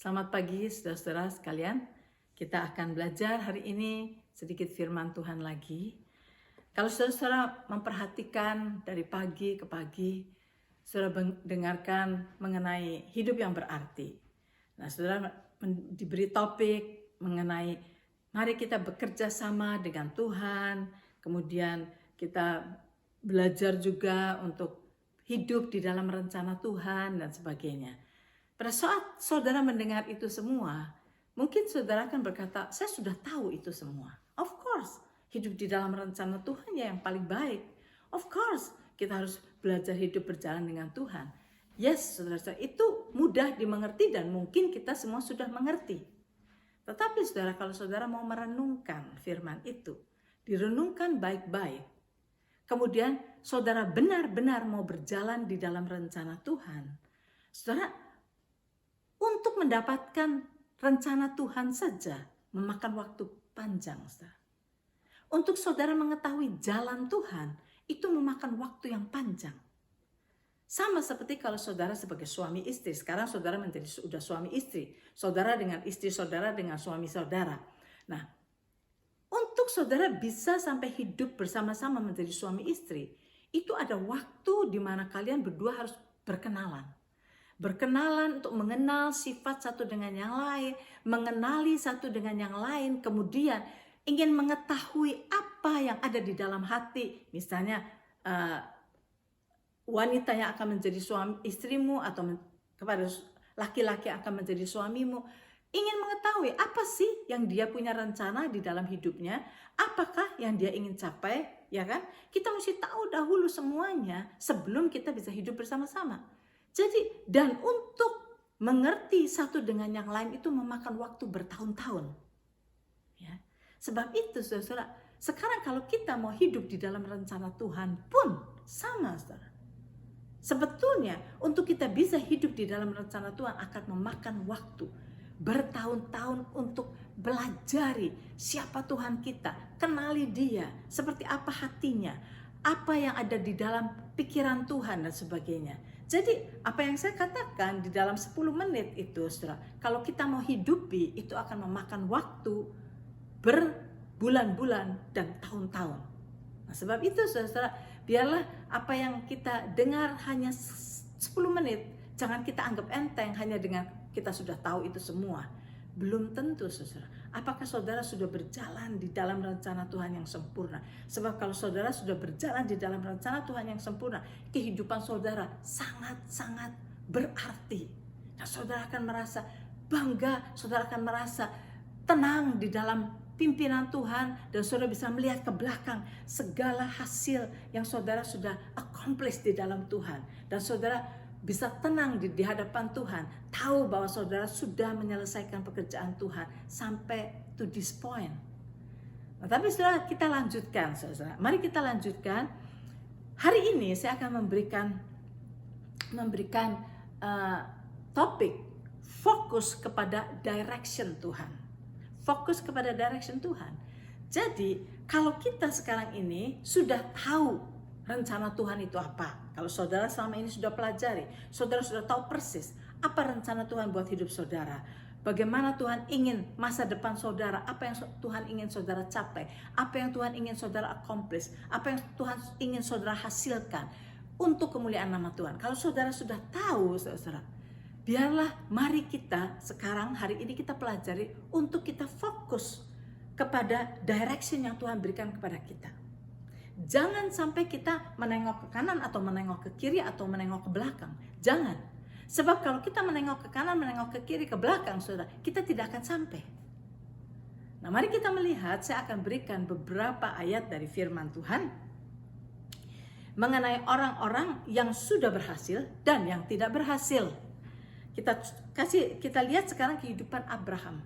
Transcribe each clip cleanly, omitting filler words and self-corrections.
Selamat pagi saudara-saudara sekalian. Kita akan belajar hari ini sedikit firman Tuhan lagi. Kalau saudara-saudara memperhatikan dari pagi ke pagi, saudara dengarkan mengenai hidup yang berarti. Nah, saudara diberi topik mengenai mari kita bekerja sama dengan Tuhan, kemudian kita belajar juga untuk hidup di dalam rencana Tuhan dan sebagainya. Pada saat saudara mendengar itu semua, mungkin saudara akan berkata, saya sudah tahu itu semua. Of course, hidup di dalam rencana Tuhan ya yang paling baik. Of course, kita harus belajar hidup berjalan dengan Tuhan. Yes, saudara-saudara, itu mudah dimengerti dan mungkin kita semua sudah mengerti. Tetapi saudara, kalau saudara mau merenungkan firman itu, direnungkan baik-baik, kemudian saudara benar-benar mau berjalan di dalam rencana Tuhan, saudara, untuk mendapatkan rencana Tuhan saja memakan waktu panjang, saudara. Untuk saudara mengetahui jalan Tuhan, itu memakan waktu yang panjang. Sama seperti kalau saudara sebagai suami istri, sekarang saudara menjadi sudah suami istri, saudara dengan istri saudara dengan suami saudara. Nah, untuk saudara bisa sampai hidup bersama-sama menjadi suami istri, itu ada waktu di mana kalian berdua harus berkenalan. Berkenalan untuk mengenal sifat satu dengan yang lain, mengenali satu dengan yang lain, kemudian ingin mengetahui apa yang ada di dalam hati. Misalnya wanita yang akan menjadi suami istrimu atau kepada laki-laki yang akan menjadi suamimu, ingin mengetahui apa sih yang dia punya rencana di dalam hidupnya, apakah yang dia ingin capai, ya kan? Kita mesti tahu dahulu semuanya sebelum kita bisa hidup bersama-sama. Jadi, dan untuk mengerti satu dengan yang lain itu memakan waktu bertahun-tahun. Ya. Sebab itu, saudara, sekarang kalau kita mau hidup di dalam rencana Tuhan pun sama, saudara. Sebetulnya, untuk kita bisa hidup di dalam rencana Tuhan akan memakan waktu bertahun-tahun untuk belajari siapa Tuhan kita, kenali Dia, seperti apa hatinya, apa yang ada di dalam pikiran Tuhan dan sebagainya. Jadi apa yang saya katakan di dalam 10 menit itu, saudara, kalau kita mau hidupi itu akan memakan waktu berbulan-bulan dan tahun-tahun. Nah, sebab itu saudara, biarlah apa yang kita dengar hanya 10 menit, jangan kita anggap enteng hanya dengan kita sudah tahu itu semua. Belum tentu, saudara. Apakah saudara sudah berjalan di dalam rencana Tuhan yang sempurna? Sebab kalau saudara sudah berjalan di dalam rencana Tuhan yang sempurna, kehidupan saudara sangat-sangat berarti. Nah, saudara akan merasa bangga, saudara akan merasa tenang di dalam pimpinan Tuhan, dan saudara bisa melihat ke belakang segala hasil yang saudara sudah accomplish di dalam Tuhan. Dan saudara bisa tenang di hadapan Tuhan, tahu bahwa saudara sudah menyelesaikan pekerjaan Tuhan sampai to this point. Nah, tapi saudara, kita lanjutkan, saudara. Mari kita lanjutkan. Hari ini saya akan memberikan topik fokus kepada direction Tuhan. Fokus kepada direction Tuhan. Jadi, kalau kita sekarang ini sudah tahu rencana Tuhan itu apa? Kalau saudara selama ini sudah pelajari, saudara sudah tahu persis apa rencana Tuhan buat hidup saudara. Bagaimana Tuhan ingin masa depan saudara, apa yang Tuhan ingin saudara capai, apa yang Tuhan ingin saudara accomplish, apa yang Tuhan ingin saudara hasilkan untuk kemuliaan nama Tuhan. Kalau saudara sudah tahu, saudara, biarlah mari kita sekarang hari ini kita pelajari untuk kita fokus kepada direction yang Tuhan berikan kepada kita. Jangan sampai kita menengok ke kanan atau menengok ke kiri atau menengok ke belakang. Jangan. Sebab kalau kita menengok ke kanan, menengok ke kiri, ke belakang, saudara, kita tidak akan sampai. Nah, mari kita melihat, saya akan berikan beberapa ayat dari firman Tuhan mengenai orang-orang yang sudah berhasil dan yang tidak berhasil. Kita lihat sekarang kehidupan Abraham.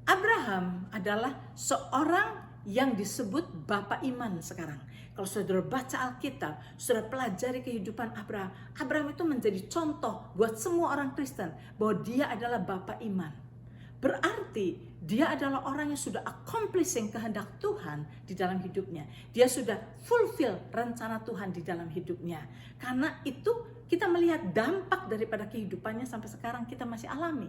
Abraham adalah seorang yang disebut Bapak Iman sekarang. Kalau saudara baca Alkitab, saudara pelajari kehidupan Abraham. Abraham itu menjadi contoh buat semua orang Kristen bahwa dia adalah Bapak Iman. Berarti dia adalah orang yang sudah accomplishing kehendak Tuhan di dalam hidupnya. Dia sudah fulfill rencana Tuhan di dalam hidupnya. Karena itu kita melihat dampak daripada kehidupannya sampai sekarang kita masih alami.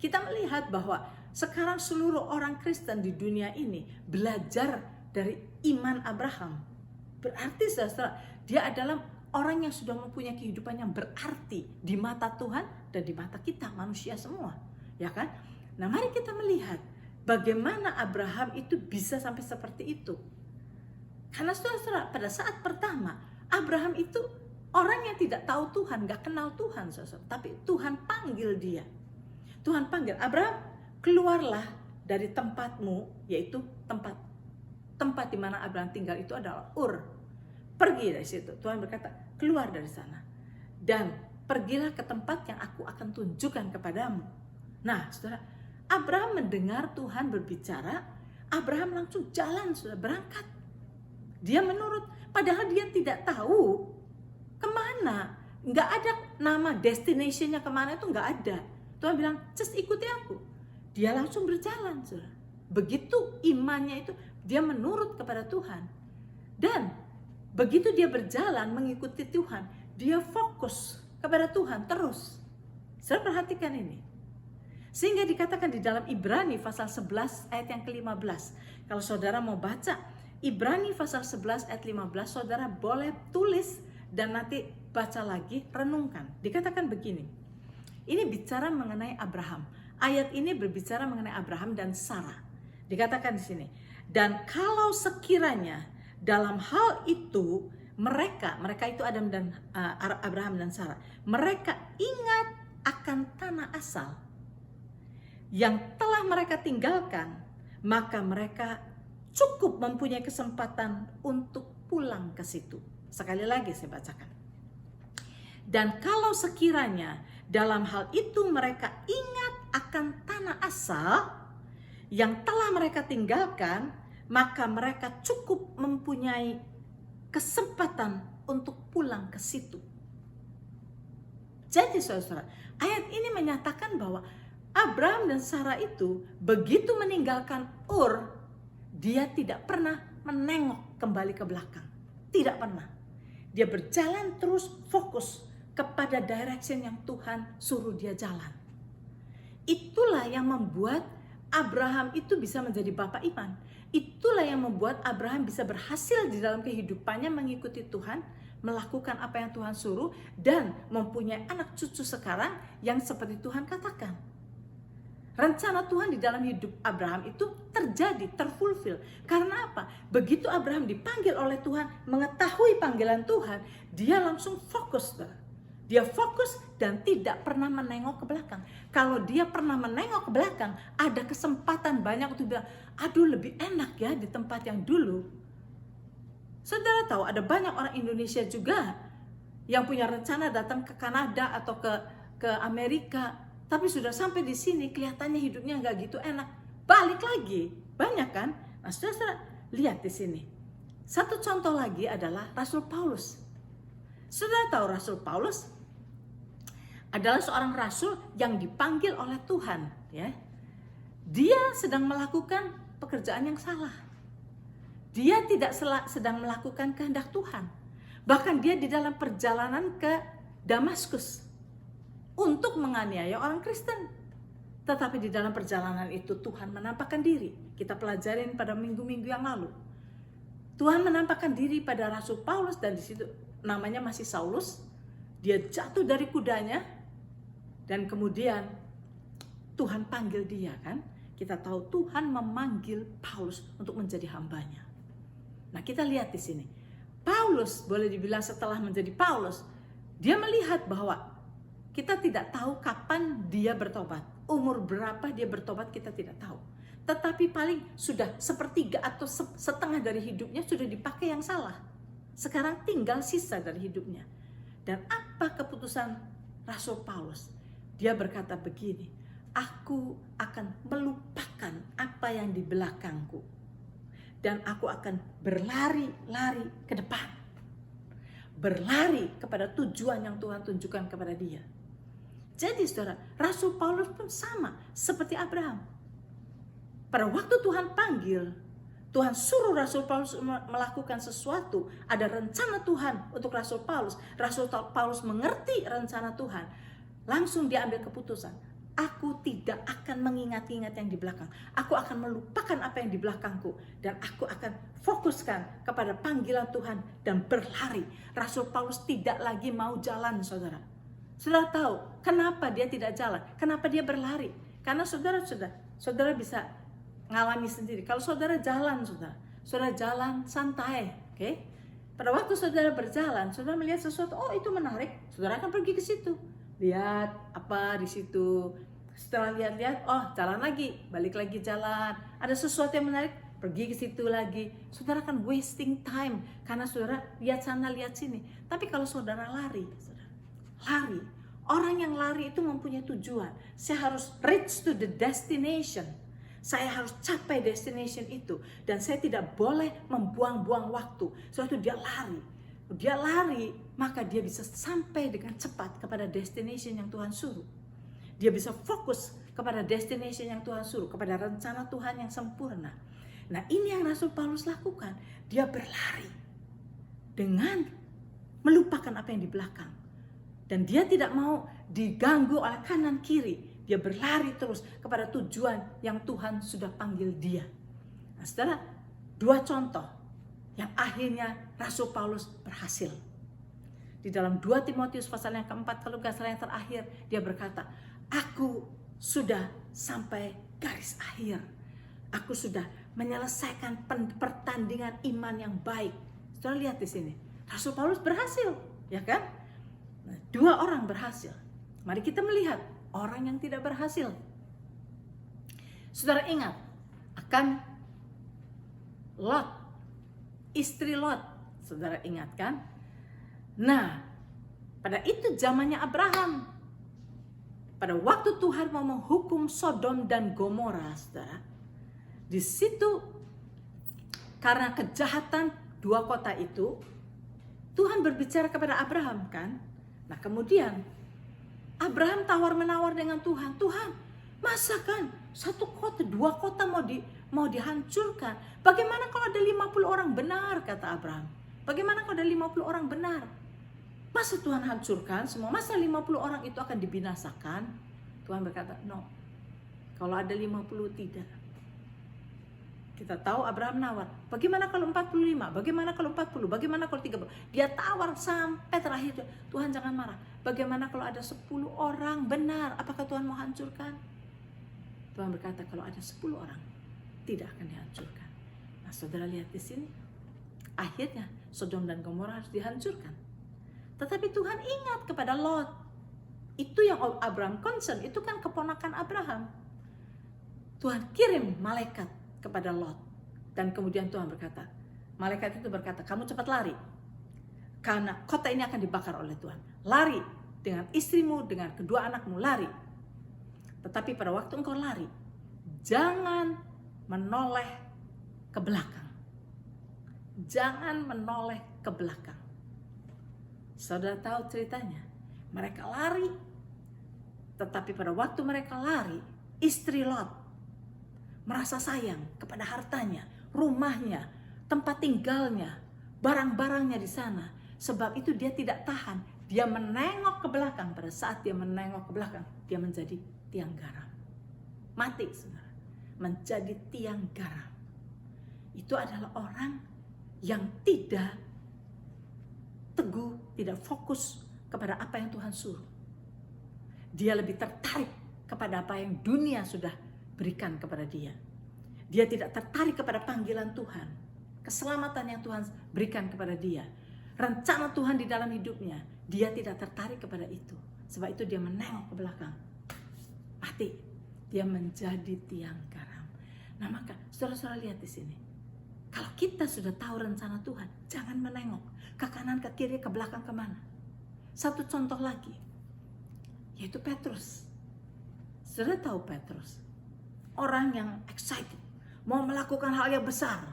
Kita melihat bahwa sekarang seluruh orang Kristen di dunia ini belajar dari iman Abraham. Berarti saudara, dia adalah orang yang sudah mempunyai kehidupan yang berarti di mata Tuhan dan di mata kita manusia semua, ya kan? Nah, mari kita melihat bagaimana Abraham itu bisa sampai seperti itu. Karena saudara, pada saat pertama Abraham itu orang yang tidak tahu Tuhan, gak kenal Tuhan, saudara. Tapi Tuhan panggil dia. Tuhan panggil, Abraham, keluarlah dari tempatmu, yaitu tempat di mana Abraham tinggal itu adalah Ur. Pergi dari situ. Tuhan berkata, keluar dari sana dan pergilah ke tempat yang aku akan tunjukkan kepadamu. Nah, saudara, Abraham mendengar Tuhan berbicara, Abraham langsung jalan, sudah berangkat. Dia menurut, padahal dia tidak tahu kemana. Nggak ada nama destination-nya kemana, itu nggak ada. Tuhan bilang, just ikuti aku. Dia langsung berjalan, saudara. Begitu imannya itu, dia menurut kepada Tuhan. Dan begitu dia berjalan mengikuti Tuhan, dia fokus kepada Tuhan terus. Saudara perhatikan ini. Sehingga dikatakan di dalam Ibrani pasal 11 ayat yang ke-15. Kalau saudara mau baca Ibrani pasal 11 ayat 15, saudara boleh tulis dan nanti baca lagi, renungkan. Dikatakan begini. Ini bicara mengenai Abraham. Ayat ini berbicara mengenai Abraham dan Sarah. Dikatakan di sini. Dan kalau sekiranya dalam hal itu mereka itu Adam dan Abraham dan Sarah, mereka ingat akan tanah asal yang telah mereka tinggalkan, maka mereka cukup mempunyai kesempatan untuk pulang ke situ. Sekali lagi saya bacakan. Dan kalau sekiranya dalam hal itu mereka ingat akan tanah asal yang telah mereka tinggalkan, maka mereka cukup mempunyai kesempatan untuk pulang ke situ. Jadi saudara, ayat ini menyatakan bahwa Abraham dan Sarah itu begitu meninggalkan Ur, dia tidak pernah menengok kembali ke belakang. Tidak pernah. Dia berjalan terus fokus kepada direction yang Tuhan suruh dia jalan. Itulah yang membuat Abraham itu bisa menjadi bapak iman. Itulah yang membuat Abraham bisa berhasil di dalam kehidupannya mengikuti Tuhan, melakukan apa yang Tuhan suruh, dan mempunyai anak cucu sekarang yang seperti Tuhan katakan. Rencana Tuhan di dalam hidup Abraham itu terjadi, terfulfill. Karena apa? Begitu Abraham dipanggil oleh Tuhan, mengetahui panggilan Tuhan, dia langsung fokus. Dia fokus dan tidak pernah menengok ke belakang. Kalau dia pernah menengok ke belakang, ada kesempatan banyak untuk bilang, aduh lebih enak ya di tempat yang dulu. Saudara tahu ada banyak orang Indonesia juga yang punya rencana datang ke Kanada atau ke Amerika, tapi sudah sampai di sini kelihatannya hidupnya nggak gitu enak. Balik lagi, banyak kan? Nah, saudara lihat di sini. Satu contoh lagi adalah Rasul Paulus. Saudara tahu Rasul Paulus adalah seorang rasul yang dipanggil oleh Tuhan, ya. Dia sedang melakukan pekerjaan yang salah. Dia tidak sedang melakukan kehendak Tuhan. Bahkan dia di dalam perjalanan ke Damaskus untuk menganiaya orang Kristen. Tetapi di dalam perjalanan itu Tuhan menampakkan diri. Kita pelajarin pada minggu-minggu yang lalu. Tuhan menampakkan diri pada Rasul Paulus dan di situ namanya masih Saulus. Dia jatuh dari kudanya dan kemudian Tuhan panggil dia, kan? Kita tahu Tuhan memanggil Paulus untuk menjadi hambanya. Nah, kita lihat di sini. Paulus boleh dibilang setelah menjadi Paulus, dia melihat bahwa kita tidak tahu kapan dia bertobat. Umur berapa dia bertobat kita tidak tahu. Tetapi paling sudah sepertiga atau setengah dari hidupnya sudah dipakai yang salah. Sekarang tinggal sisa dari hidupnya. Dan apa keputusan Rasul Paulus? Dia berkata begini, aku akan melupakan apa yang di belakangku. Dan aku akan berlari-lari ke depan. Berlari kepada tujuan yang Tuhan tunjukkan kepada dia. Jadi saudara, Rasul Paulus pun sama seperti Abraham. Pada waktu Tuhan panggil, Tuhan suruh Rasul Paulus melakukan sesuatu. Ada rencana Tuhan untuk Rasul Paulus. Rasul Paulus mengerti rencana Tuhan. Langsung dia ambil keputusan. Aku tidak akan mengingat-ingat yang di belakang. Aku akan melupakan apa yang di belakangku. Dan aku akan fokuskan kepada panggilan Tuhan dan berlari. Rasul Paulus tidak lagi mau jalan, saudara. Saudara tahu kenapa dia tidak jalan? Kenapa dia berlari? Karena saudara bisa ngalami sendiri. Kalau saudara jalan, saudara jalan santai, oke? Pada waktu saudara berjalan, saudara melihat sesuatu, oh itu menarik, saudara akan pergi ke situ. Lihat apa di situ. Setelah lihat-lihat, oh jalan lagi, balik lagi jalan. Ada sesuatu yang menarik, pergi ke situ lagi. Saudara akan wasting time karena saudara lihat sana, lihat sini. Tapi kalau saudara lari, orang yang lari itu mempunyai tujuan. Saya harus reach to the destination. Saya harus capai destination itu. Dan saya tidak boleh membuang-buang waktu. Soalnya itu dia lari, maka dia bisa sampai dengan cepat kepada destination yang Tuhan suruh. Dia bisa fokus kepada destination yang Tuhan suruh, kepada rencana Tuhan yang sempurna. Nah, ini yang Rasul Paulus lakukan. Dia berlari dengan melupakan apa yang di belakang. Dan dia tidak mau diganggu oleh kanan kiri. Dia berlari terus kepada tujuan yang Tuhan sudah panggil dia. Nah, saudara, 2 contoh yang akhirnya Rasul Paulus berhasil. Di dalam 2 Timotius pasal yang keempat, kalau gak salah yang terakhir, dia berkata, aku sudah sampai garis akhir. Aku sudah menyelesaikan pertandingan iman yang baik. Saudara lihat di sini, Rasul Paulus berhasil, ya kan? Nah, 2 orang berhasil. Mari kita melihat orang yang tidak berhasil. Saudara ingat akan Lot, istri Lot, saudara ingat kan? Nah, pada itu zamannya Abraham. Pada waktu Tuhan mau menghukum Sodom dan Gomora, saudara, di situ karena kejahatan 2 kota itu, Tuhan berbicara kepada Abraham kan? Nah, kemudian Abraham tawar-menawar dengan Tuhan. Tuhan, masa kan 1 kota, 2 kota mau dihancurkan? Bagaimana kalau ada 50 orang benar, kata Abraham. Bagaimana kalau ada 50 orang benar? Masa Tuhan hancurkan semua? Masa 50 orang itu akan dibinasakan? Tuhan berkata, no. Kalau ada 50, tidak. Kita tahu Abraham nawar. Bagaimana kalau 45? Bagaimana kalau 40? Bagaimana kalau 30? Dia tawar sampai terakhir. Tuhan jangan marah. Bagaimana kalau ada 10 orang benar? Apakah Tuhan mau hancurkan? Tuhan berkata kalau ada 10 orang tidak akan dihancurkan. Nah, saudara lihat di sini. Akhirnya Sodom dan Gomora harus dihancurkan. Tetapi Tuhan ingat kepada Lot. Itu yang Abraham concern. Itu kan keponakan Abraham. Tuhan kirim malaikat kepada Lot. Dan kemudian Tuhan berkata, malaikat itu berkata, kamu cepat lari. Karena kota ini akan dibakar oleh Tuhan. Lari dengan istrimu, dengan kedua anakmu, lari. Tetapi pada waktu engkau lari, jangan menoleh ke belakang. Jangan menoleh ke belakang. Saudara tahu ceritanya. Mereka lari. Tetapi pada waktu mereka lari, istri Lot merasa sayang kepada hartanya, rumahnya, tempat tinggalnya, barang-barangnya di sana. Sebab itu dia tidak tahan. Dia menengok ke belakang. Pada saat dia menengok ke belakang, dia menjadi tiang garam. Mati, saudara. Menjadi tiang garam. Itu adalah orang yang tidak teguh, tidak fokus kepada apa yang Tuhan suruh. Dia lebih tertarik kepada apa yang dunia sudah berikan kepada dia. Dia tidak tertarik kepada panggilan Tuhan, keselamatan yang Tuhan berikan kepada dia, rencana Tuhan di dalam hidupnya. Dia tidak tertarik kepada itu. Sebab itu dia menengok ke belakang, mati. Dia menjadi tiang garam. Nah, maka saudara-saudara lihat di sini. Kalau kita sudah tahu rencana Tuhan, jangan menengok ke kanan, ke kiri, ke belakang, kemana. Satu contoh lagi, yaitu Petrus. Saudara tahu Petrus, orang yang excited, mau melakukan hal yang besar.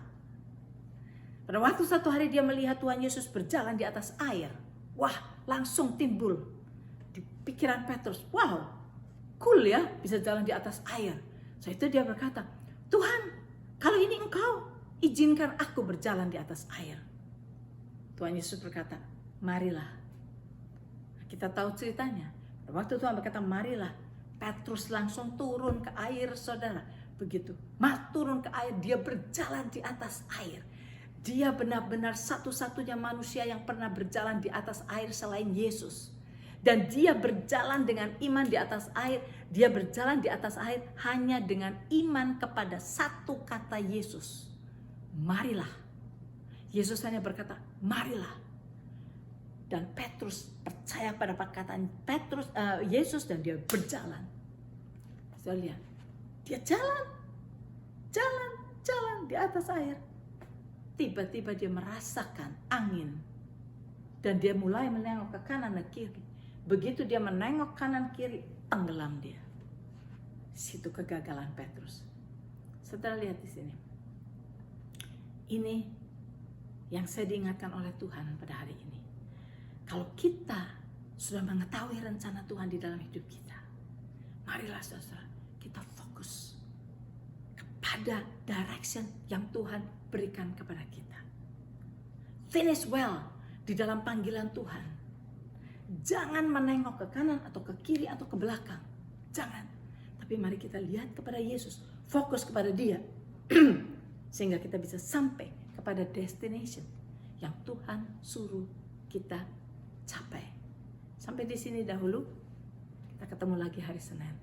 Pada waktu satu hari dia melihat Tuhan Yesus berjalan di atas air. Wah, langsung timbul di pikiran Petrus, wow, cool ya, bisa jalan di atas air. So itu dia berkata, Tuhan, kalau ini engkau, izinkan aku berjalan di atas air. Tuhan Yesus berkata, marilah. Kita tahu ceritanya. Waktu Tuhan berkata, marilah, Petrus langsung turun ke air, saudara. Begitu, turun ke air, dia berjalan di atas air. Dia benar-benar satu-satunya manusia yang pernah berjalan di atas air selain Yesus. Dan dia berjalan dengan iman di atas air. Dia berjalan di atas air hanya dengan iman kepada satu kata Yesus. Marilah. Yesus hanya berkata, marilah. Dan Petrus percaya pada perkataan Yesus dan dia berjalan. Saya lihat, dia jalan di atas air. Tiba-tiba dia merasakan angin. Dan dia mulai menengok ke kanan dan kiri. Begitu dia menengok kanan kiri, tenggelam dia. Situ kegagalan Petrus. Saudara lihat di sini. Ini yang saya diingatkan oleh Tuhan pada hari ini. Kalau kita sudah mengetahui rencana Tuhan di dalam hidup kita, marilah saudara, kita fokus kepada direction yang Tuhan berikan kepada kita. Finish well di dalam panggilan Tuhan. Jangan menengok ke kanan atau ke kiri atau ke belakang. Jangan. Tapi mari kita lihat kepada Yesus. Fokus kepada Dia. Sehingga kita bisa sampai kepada destination yang Tuhan suruh kita capai. Sampai di sini dahulu. Kita ketemu lagi hari Senin.